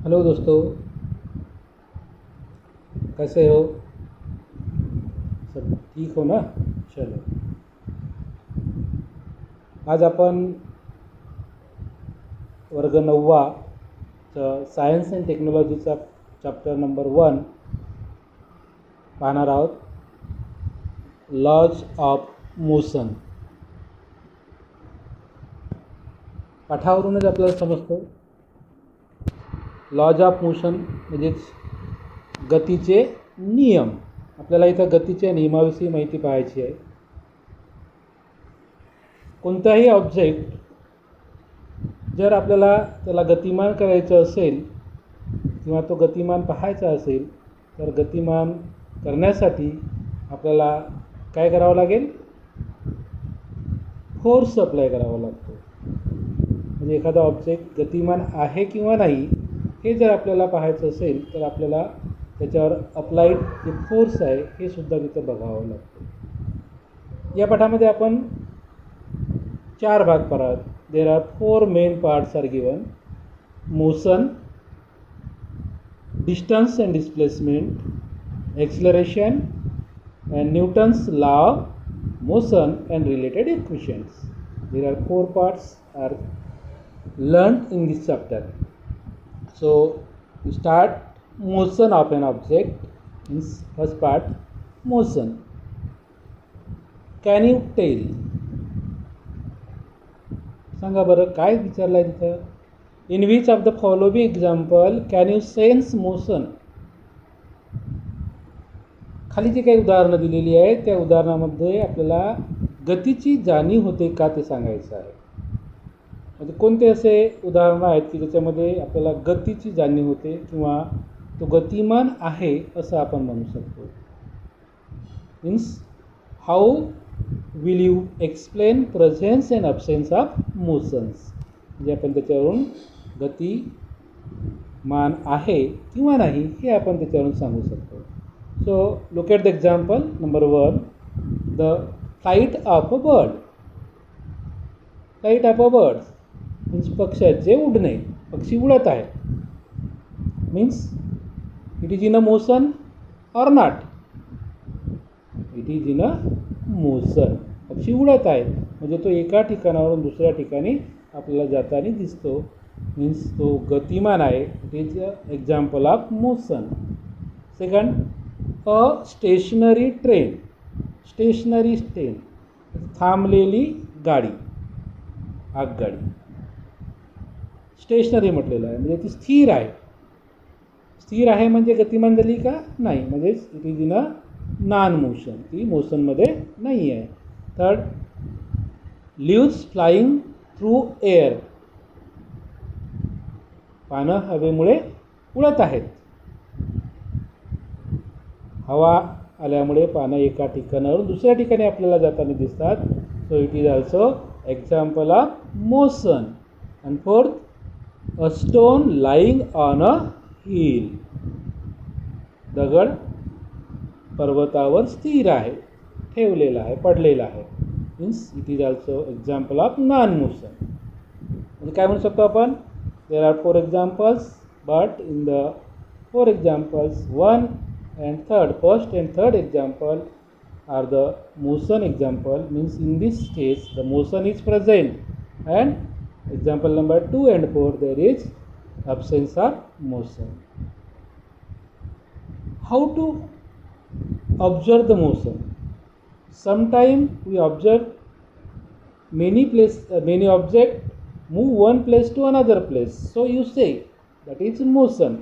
Hello दोस्तों, कैसे हो? सब ठीक हो ना? चलो, आज आपण वर्ग 9वा सायन्स अँड टेक्नॉलॉजीचा चॅप्टर नंबर 1 पाहणार आहोत. Lodge of motion. पाठावरूनच आपल्याला समजतं लॉज ऑफ मोशन म्हणजेच गतीचे नियम. आपल्याला इथं गतीच्या नियमाविषयी माहिती पाहायची आहे. कोणताही ऑब्जेक्ट जर आपल्याला त्याला गतिमान करायचं असेल किंवा तो गतिमान पाहायचा असेल तर गतिमान करण्यासाठी आपल्याला काय करावं लागेल? फोर्स अप्लाय करावा लागतो. म्हणजे एखादा ऑब्जेक्ट गतिमान आहे किंवा नाही हे जर आपल्याला पाहायचं असेल तर आपल्याला त्याच्यावर अप्लाइड जे फोर्स आहे हे सुद्धा तिथं बघावं लागतं. या पाठामध्ये आपण 4 भाग पाहत. There are 4 main parts are given. Motion, distance and displacement, acceleration and Newton's law of motion and related equations. There are 4 parts are learned in this chapter. So we start motion of an object. Means first part, motion. Can you tell? सांगा बरं काय विचारलं आहे तिथं? In which of the following example can you sense motion? खाली जी काही उदाहरणं दिलेली आहेत त्या उदाहरणामध्ये आपल्याला गतीची जाणीव होते का ते सांगायचं आहे. म्हणजे कोणते असे उदाहरणं आहेत की ज्याच्यामध्ये आपल्याला गतीची जाणीव होते किंवा तो गतिमान आहे असं आपण म्हणू शकतो. Means how will you explain presence and absence of motions. म्हणजे आपण त्याच्यावरून गतिमान आहे किंवा नाही हे आपण त्याच्यावरून सांगू शकतो. So look at the example number 1, the flight of a bird. Flight of a bird means पक्षाचे उडणे. पक्षी उडत आहे. Means it is in a motion or not? It is in a motion. पक्षी उडत आहे म्हणजे तो एका ठिकाणावरून दुसऱ्या ठिकाणी आपल्याला जाताना दिसतो. मीन्स तो गतिमान आहे. It is example of motion. Second, a stationary train. Stationary train थांबलेली गाडी, आगगाडी. स्टेशनरी म्हटलेलं आहे म्हणजे ती स्थिर आहे. स्थिर आहे म्हणजे गतिमान झाली का? नाही. म्हणजेच it is in a non motion. ती मोशनमध्ये नाही आहे. Third, leaves flying through air. पानं हवेमुळे उडत आहेत. हवा आल्यामुळे पानं एका ठिकाणावरून दुसऱ्या ठिकाणी आपल्याला जाताना दिसतात. So it is also example of motion. And fourth, a stone lying on a hill. दगड पर्वतावर स्थिर आहे, ठेवलेला आहे, पडलेला आहे. Means it is also example of non motion. म्हणजे काय म्हणू शकतो आपण? देर are 4 examples but in the 4 examples 1 and third, first and third example are the motion example. Means in this case the motion is present, and example number 2 and 4 there is absence of motion. How to observe the motion? Sometime we observe many object move one place to another place, so you say that is motion.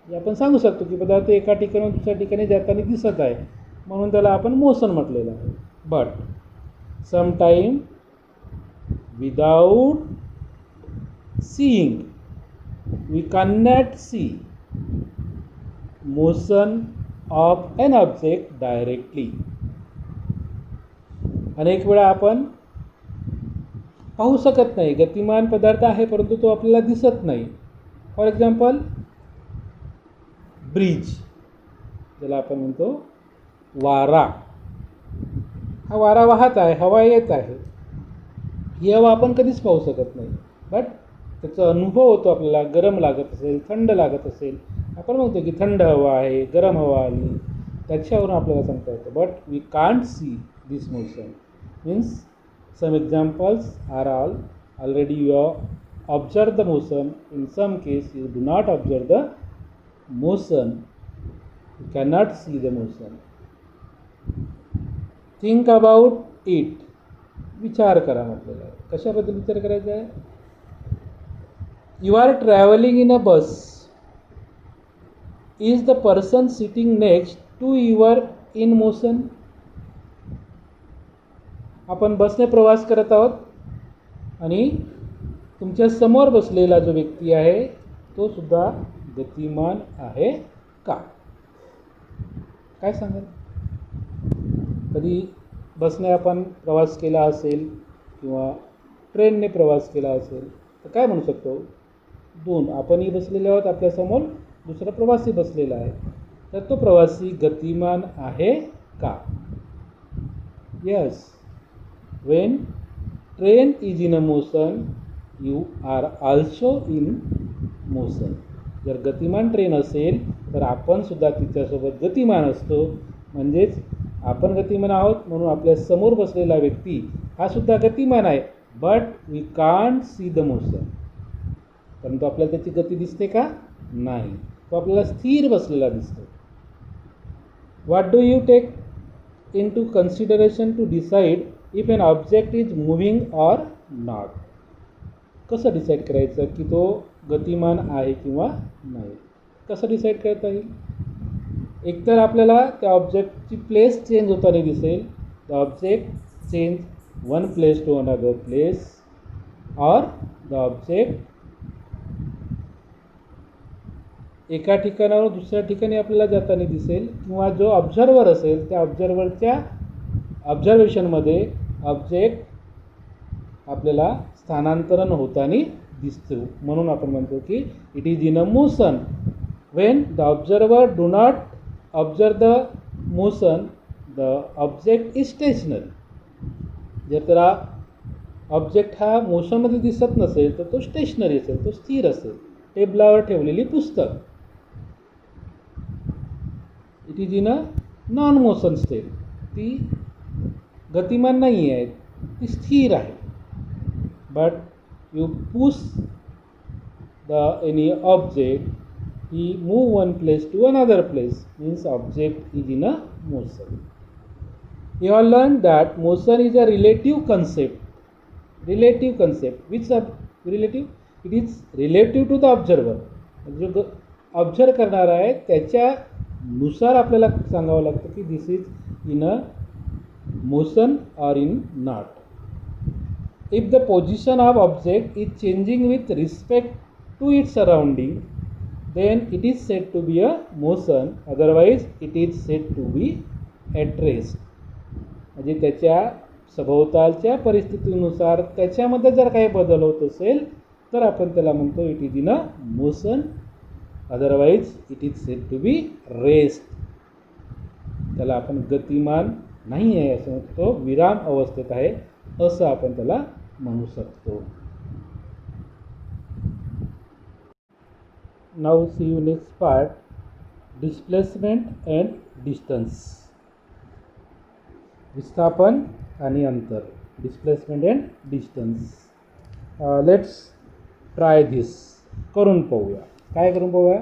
आपण सांगू शकतो की पदार्थ एका ठिकाणाहून दुसऱ्या ठिकाणी जाताना दिसत आहे म्हणून त्याला आपण मोशन म्हटलेलं आहे. But sometime without seeing we can not see motion of an object directly. अनेक वेळा आपण पाहू शकत नाही. गतिमान पदार्थ आहे परंतु तो आपल्याला दिसत नाही. फॉर एक्झाम्पल ब्रिज, ज्याला आपण म्हणतो वारा. हा वारा वाहत आहे, हवा येत आहे. ही हवा आपण कधीच पाहू शकत नाही. बट त्याचा अनुभव होतो आपल्याला, गरम लागत असेल, थंड लागत असेल, आपण म्हणतो की थंड हवा आहे, गरम हवा आली, त्याच्यावरून आपल्याला सांगता येतं. But we can't see this motion. Means some examples are already you observe the motion. In some case you do not observe the motion. You cannot see the motion. Think about it. विचार करा म्हटलेला आहे. कशाबद्दल विचार करायचा आहे? You are travelling in a bus. Is the person sitting next to your in motion. आपण बसने प्रवास करत आहोत आणि तुमच्या समोर बसलेला जो व्यक्ती आहे तो सुद्धा गतिमान आहे का? काय सांगाल? कधी बसने आपण प्रवास केला असेल किंवा ट्रेनने प्रवास केला असेल तर काय म्हणू शकतो? दोन, आपणही बसलेले आहोत, आपल्यासमोर दुसरा प्रवासी बसलेला आहे, तर तो प्रवासी गतिमान आहे का? Yes. When train is in a motion you are also in motion. जर गतिमान ट्रेन असेल तर आपण सुद्धा तिच्यासोबत गतिमान असतो. म्हणजेच आपण गतिमान आहोत म्हणून आपल्या समोर बसलेला व्यक्ती हा सुद्धा गतिमान आहे. But we can't see the motion. परंतु आपल्याला त्याची गती दिसते का? नाही. तो आपल्याला स्थिर बसलेला दिसतो. What do you take into consideration to decide if an object is moving or not. कसं डिसाईड करायचं की तो गतिमान आहे किंवा नाही? कसं डिसाईड करता येईल? एकतर आपल्याला त्या ऑब्जेक्टची प्लेस चेंज होताना दिसेल. The object change one place to another place, or the object एका ठिकाणावर दुसऱ्या ठिकाणी आपल्याला जाताना दिसेल, किंवा जो ऑब्झर्वर असेल त्या ऑब्झर्वरच्या ऑब्झर्वेशनमध्ये ऑब्जेक्ट आपल्याला स्थानांतरण होताना दिसतो. म्हणून आपण म्हणतो की it is in a motion. Wien the observer do not observe the motion the object is stationary. जर त्याला ऑब्जेक्ट हा मोशनमध्ये दिसत नसेल तर तो स्टेशनरी असेल, तो स्थिर असेल. टेबलावर ठेवलेली पुस्तक, it is in a non motion state. ती गतिमान नाही आहे, ती स्थिर आहे. But you push the any object, he move one place to another place, means object is in a motion. You all learned that motion is a relative concept. Relative concept. Which relative? It is relative to the observer. जो observe करणारा आहे त्याच्यानुसार आपल्याला सांगावं लागतं की this is in a motion or in not. If the position of object is changing with respect to its surrounding, then it is said to be a motion, otherwise it is said to be at rest. म्हणजे त्याच्या सभोवतालच्या परिस्थितीनुसार त्याच्यामध्ये जर काही बदल होत असेल तर आपण त्याला म्हणतो it is in a motion, otherwise it is said to be rest. त्याला आपण गतिमान नाही आहे असं म्हणतो, विराम अवस्थेत आहे असं आपण त्याला म्हणू शकतो. Now see you next part, displacement and distance. विस्थापन आणि अंतर, displacement and distance. Let's try this. करून पाहूया. काय करून पाहूया?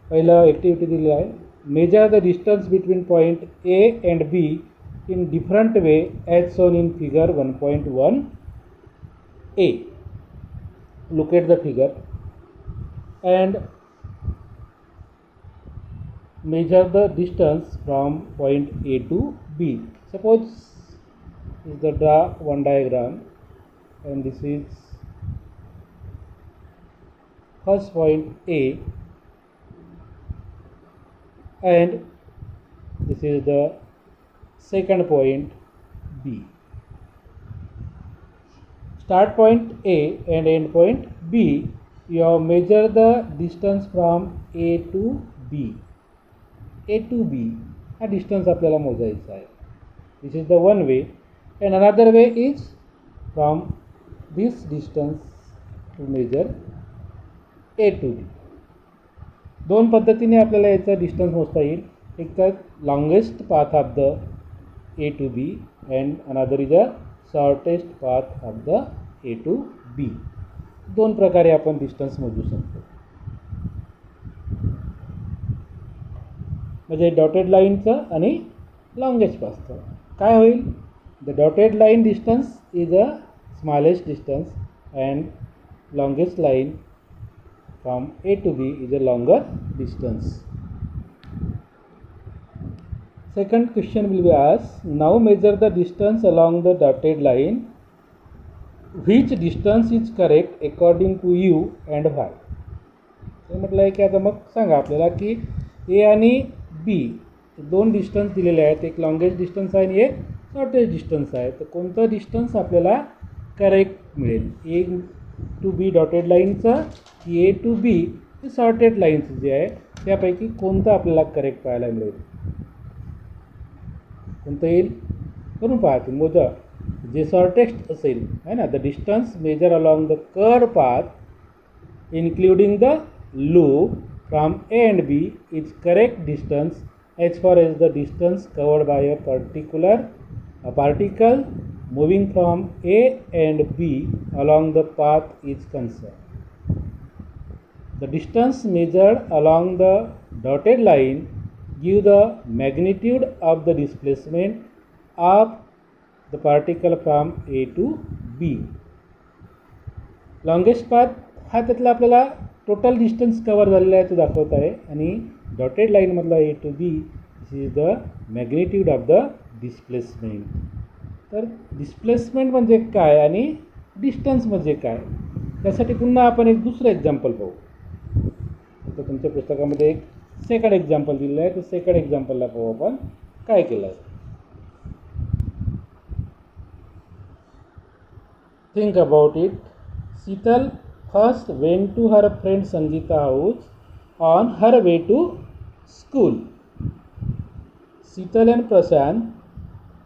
पहिलं ॲक्टिव्हिटी दिली आहे. Measure the distance between point A and B in different way as shown in figure 1.1a. Look at the figure and measure the distance from point A to B. Suppose is the draw one diagram, and this is first point A and this is the second point B. Start point A and end point B. You have measure the distance from A to B. A to B हा distance आपल्याला मोजायचा आहे. This is the one way, and another way is from this distance to measure A to B. दोन पद्धतीने आपल्याला याचा distance मोजता येईल. एक तर longest path of the A to B and another is a shortest path of the A to B. दोन प्रकारे आपण डिस्टन्स मोजू शकतो. म्हणजे डॉटेड लाईनचं आणि लॉंगेस्ट पाथचं काय होईल. The dotted line distance is a smallest distance and longest line from A to B is a longer distance. Second question will be asked. Now measure the distance along the dotted line. Which distance is correct according to you and why? ते म्हटलं आहे की आता मग सांगा आपल्याला की ए आणि बी दोन डिस्टन्स दिलेले आहेत. एक लॉंगेस्ट डिस्टन्स आहे आणि एक शॉर्टेस्ट डिस्टन्स आहे. तर कोणतं डिस्टन्स आपल्याला करेक्ट मिळेल. ए टू बी डॉटेड लाईनचं की ए टू बी हे शॉर्टेड लाईनचं जे आहे त्यापैकी कोणतं आपल्याला करेक्ट पाहायला मिळेल. कोणतं येईल करून पाहते. मोजा जे शॉर्टेस्ट असेल आहे ना. The distance measure along the curve path including the loop from A and B is correct distance as far as the distance covered by a particle moving from A and B along the path is concern. The distance measured along the dotted line give the magnitude of the displacement of the particle from A to B. Longest path हा त्यातला आपल्याला total distance cover झालेला आहे तो दाखवत आहे आणि dotted लाईनमधला A to B this is the magnitude of the displacement. तर डिस्प्लेसमेंट म्हणजे काय आणि डिस्टन्स म्हणजे काय त्यासाठी पुन्हा आपण एक दुसरं एक्झाम्पल पाहू. तर तुमच्या पुस्तकामध्ये एक सेकंड एक्झाम्पल दिलेलं आहे. तर सेकंड एक्झाम्पलला पाहू आपण काय केलं आहे. Think about it. Sheetal first went to her friend Sangeeta house on her way to school. Sheetal and Prashant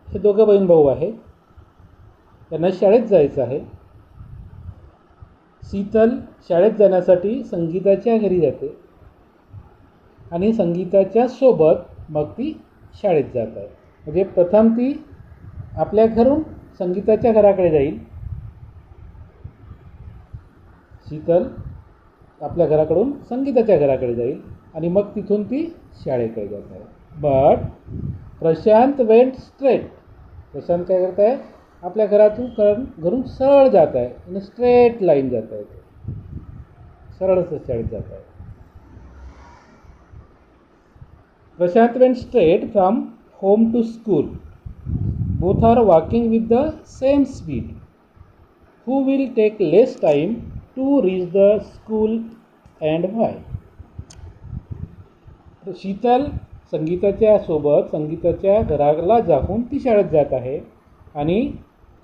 हे दोघं बहीण भाऊ आहेत. त्यांना शाळेत जायचं आहे. शीतल शाळेत जाण्यासाठी संगीताच्या घरी जाते आणि संगीताच्या सोबत मग ती शाळेत जात आहे. म्हणजे प्रथम ती आपल्या घरून संगीताच्या घराकडे जाईल. शीतल आपल्या घराकडून संगीताच्या घराकडे जाईल आणि मग तिथून ती शाळेकडे जात आहे. But Prashant went straight. Prashant काय करत आहे आपल्या घरून सरळ जात आहे आणि स्ट्रेट लाईन जात आहे. सरळच शाळेत जात आहे. Prashant went straight from home to school. Both are walking with the same speed. Who will take less time to reach the school and why? Sheetal संगीताच्या सोबत संगीताच्या घराला जाऊन ती शाळेत जात आहे आणि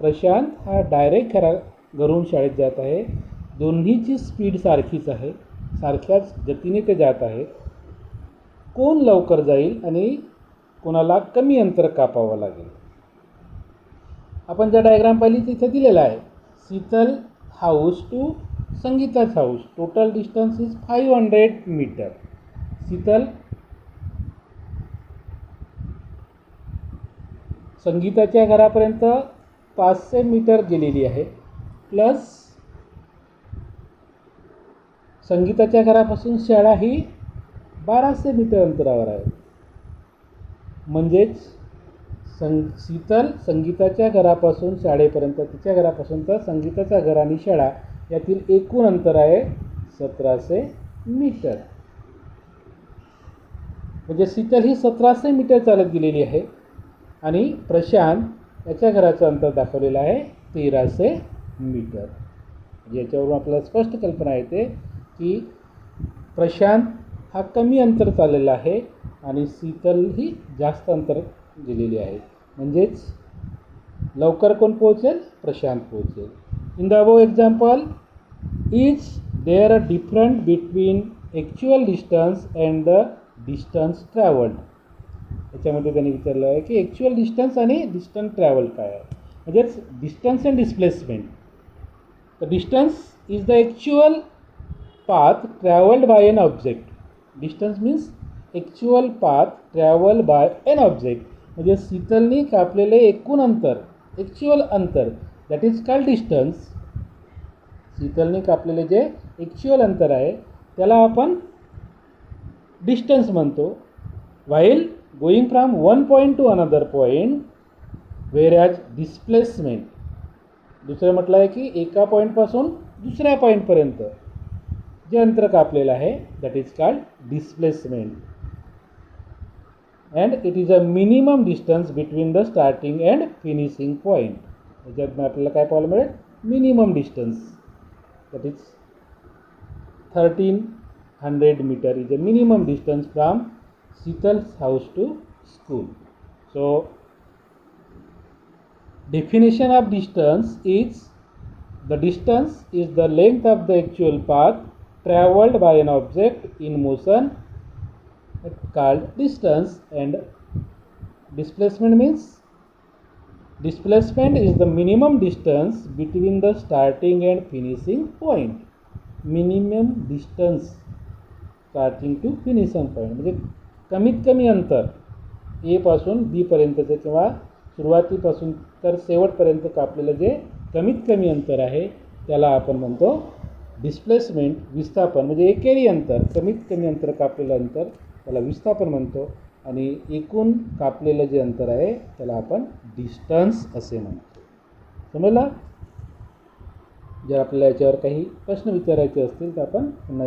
प्रशांत हा डायरेक्ट घरून शाळेत जात आहे. दोन्हीची स्पीड सारखीच आहे. सारख्याच गतीने ते जात आहेत. कोण लवकर जाईल आणि कोणाला कमी अंतर कापावं लागेल. आपण ज्या डायग्राम पाहिली तिथे दिलेला आहे. शीतल हाऊस टू संगीताच house total distance is 500 metre. Sheetal संगीताच्या घरापर्यंत 500 मीटर गेलेली आहे. प्लस संगीताच्या घरापासून शाळा ही 1200 मीटर अंतरावर आहे. म्हणजेच शीतल संगीताच्या घरापासून शाळेपर्यंत तिच्या घरापासून तर संगीताचं घर आणि शाळा यातील एकूण अंतर आहे 1700 मीटर. म्हणजे शीतल ही 1700 मीटर चालत गेलेली आहे आणि प्रशांत याच्या घराचं अंतर दाखवलेलं आहे 1300 मीटर. याच्यावरून आपल्याला स्पष्ट कल्पना येते की प्रशांत हा कमी अंतर चाललेला आहे आणि शीतल ही जास्त अंतर गेलेली आहे. म्हणजेच लवकर कोण पोहोचेल प्रशांत पोहोचेल. In the above example is there a different between actual distance and the distance travelled. याच्यामध्ये त्यांनी विचारलं आहे की ॲक्च्युअल डिस्टन्स आणि डिस्टन्स ट्रॅव्हल काय आहे. म्हणजेच डिस्टन्स अँड डिस्प्लेसमेंट. तर distance is the actual path traveled by an object. Distance means actual path traveled by an object. म्हणजे शीतलने कापलेले एकूण अंतर, ॲक्च्युअल अंतर, दॅट इज कॉल्ड डिस्टन्स. शीतलने कापलेले जे ॲक्च्युअल अंतर आहे त्याला आपण डिस्टन्स म्हणतो. While going from one point to another point, whereas displacement. दुसरं म्हटलं आहे की एका पॉईंटपासून दुसऱ्या पॉईंटपर्यंत जे अंतर कापलेलं आहे that is called displacement. And it is a minimum distance between the starting and finishing point. याच्यात आपल्याला काय पाहायला मिळेल, minimum distance that is 1300 metre is a minimum distance from Sheetal's house to school. So definition of distance is the distance is the length of the actual path traveled by an object in motion called distance. And displacement means displacement is the minimum distance between the starting and finishing point. minimum distance starting to finishing point म्हणजे कमीत कमी अंतर ए पासून बी पर्यंतचं किंवा सुरुवातीपासून तर शेवटपर्यंत कापलेलं जे कमीत कमी अंतर आहे त्याला आपण म्हणतो डिस्प्लेसमेंट, विस्थापन. म्हणजे एकेरी अंतर, कमीत कमी अंतर कापलेलं अंतर त्याला विस्थापन म्हणतो. आणि एकूण कापलेलं जे अंतर आहे त्याला आपण डिस्टन्स असे म्हणतो. समजला? जर आपल्याला याच्यावर काही प्रश्न विचारायचे असतील तर आपण पुन्हा